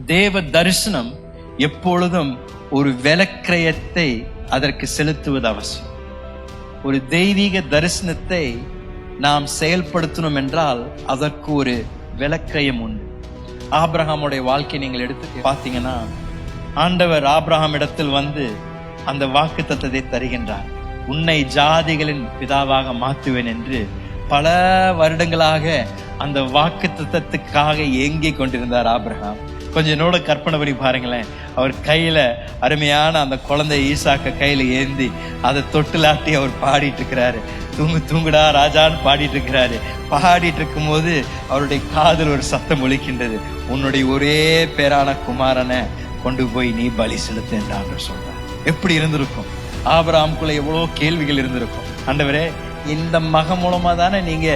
தேவ தரிசனம் எப்பொழுதும் ஒரு விலக்கிரயத்தை அதற்கு செலுத்துவது அவசியம். ஒரு தெய்வீக தரிசனத்தை நாம் செயல்படுத்தணும் என்றால் அதற்கு ஒரு விலக்கிரயம் உண்டு. ஆபிரகாமுடைய வாழ்க்கை நீங்கள் எடுத்து பார்த்தீங்கன்னா, ஆண்டவர் ஆபிரகாம் இடத்தில் வந்து அந்த வாக்குத்தத்தத்தை தருகின்றார். உன்னை ஜாதிகளின் பிதாவாக மாற்றுவேன் என்று பல வருடங்களாக அந்த வாக்குத்தத்தத்துக்காக ஏங்கி கொண்டிருந்தார் ஆபிரகாம். கொஞ்சம் என்னோட கற்பனை பண்ணி பாருங்களேன். அவர் கையில அருமையான அந்த குழந்தை ஈசாக்க கையில ஏந்தி அதை தொட்டிலாட்டி அவர் பாடிட்டு இருக்கிறாரு. தூங்குடா ராஜான்னு பாடிட்டு இருக்கிறாரு. பாடிட்டு இருக்கும் போது அவருடைய காதில் ஒரு சத்தம் ஒலிக்கின்றது. உன்னுடைய ஒரே பேரான குமாரனை கொண்டு போய் நீ பலி செலுத்து என்று ஆண்டவர் சொல்றார். எப்படி இருந்திருக்கும்? ஆபிரகாமுக்குள்ள எவ்வளவு கேள்விகள் இருந்திருக்கும். ஆண்டவரே, இந்த மகன் மூலமா தானே நீங்க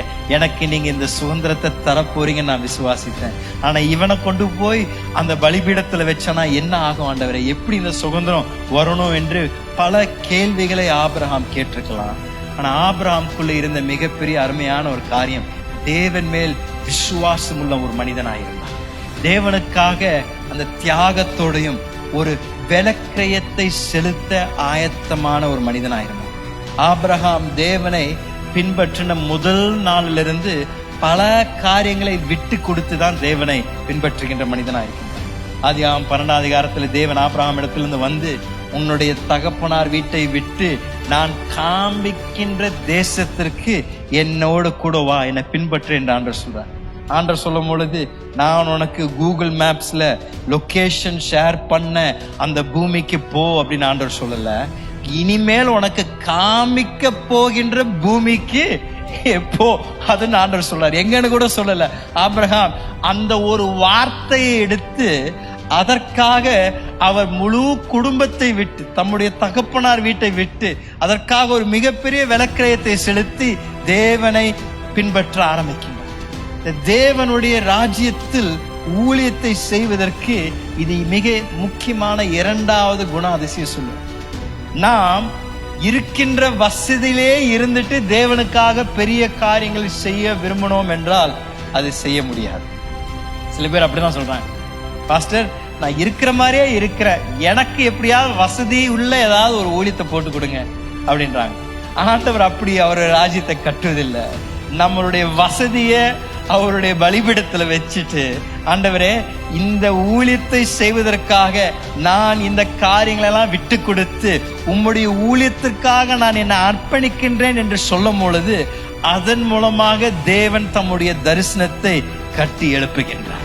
இந்த சுதந்திரத்தை தரப்போறீங்கன்னு நான் விசுவாசித்தேன். ஆனா இவனை கொண்டு போய் அந்த பலிபீடத்துல வச்சனா என்ன ஆகும் ஆண்டவரே? எப்படி இந்த சுதந்திரம் வரணும் என்று பல கேள்விகளை ஆபிரகாம் கேட்டிருக்கலாம். ஆனா ஆபிரகாமுக்குள்ள இருந்த மிகப்பெரிய அருமையான ஒரு காரியம், தேவன் மேல் விசுவாசம் உள்ள ஒரு மனிதனாயிருந்தார். தேவனுக்காக அந்த தியாகத்தோடையும் ஒரு விலக்கிரயத்தை செலுத்த ஆயத்தமான ஒரு மனிதனாயிருந்தார். ஆபிரகாம் தேவனை பின்பற்றின முதல் நாளிலிருந்து பல காரியங்களை விட்டு கொடுத்து தான் தேவனை பின்பற்றுகின்ற மனிதனாயிருக்கின்றார். ஆதியாகமம் 12ஆம் அதிகாரத்தில் தேவன் ஆபிரகாம் இடத்திலிருந்து வந்து, உன்னுடைய தகப்பனார் வீட்டை விட்டு நான் காண்பிக்கின்ற தேசத்திற்கு என்னோடு கூட வா, என்னை பின்பற்று என்று ஆண்டவர் சொல்றார். ஆண்டவர் சொல்லும் பொழுது, நான் உனக்கு கூகுள் மேப்ஸ்ல லொகேஷன் ஷேர் பண்ண அந்த பூமிக்கு போ அப்படின்னு ஆண்டவர் சொல்லல. இனிமேல் உனக்கு காமிக்க போகின்ற பூமிக்கு எப்போ அதுன்னு ஆண்டவர் சொல்றாரு. எங்கன்னு கூட சொல்லல. ஆபிரகாம் அந்த ஒரு வார்த்தையை எடுத்து அதற்காக அவர் முழு குடும்பத்தை விட்டு, தம்முடைய தகப்பனார் வீட்டை விட்டு, அதற்காக ஒரு மிகப்பெரிய விலக்கிரயத்தை செலுத்தி தேவனை பின்பற்ற ஆரம்பிக்கின்றார். தேவனுடைய ராஜ்யத்தில் ஊழியத்தை செய்வதற்கு இது மிக முக்கியமான இரண்டாவது குணாதிசயம் சொல்லுவோம். நாம் இருக்கின்ற வசதியிலே இருந்துட்டு தேவனுக்காக பெரிய காரியங்கள் செய்ய விரும்பணும் என்றால் அது செய்ய முடியாது. சில பேர் அப்படிதான் சொல்றாங்க, பாஸ்டர் நான் இருக்கிற மாதிரியே இருக்கிறேன், எனக்கு எப்படியாவது வசதி உள்ள ஏதாவது ஒரு ஊழியத்தை போட்டு கொடுங்க அப்படின்றாங்க. ஆண்டவர் அப்படி அவருடைய ராஜ்யத்தை கட்டுவதில்லை. நம்மளுடைய வசதியை அவருடைய பலிபீடத்துல வச்சுட்டு, ஆண்டவரே இந்த ஊழியத்தை செய்வதற்காக நான் இந்த காரியங்களெல்லாம் விட்டு கொடுத்து உம்முடைய ஊழியத்திற்காக நான் என்னை அர்ப்பணிக்கின்றேன் என்று சொல்லும் பொழுது அதன் மூலமாக தேவன் தம்முடைய தரிசனத்தை கட்டி எழுப்புகின்றார்.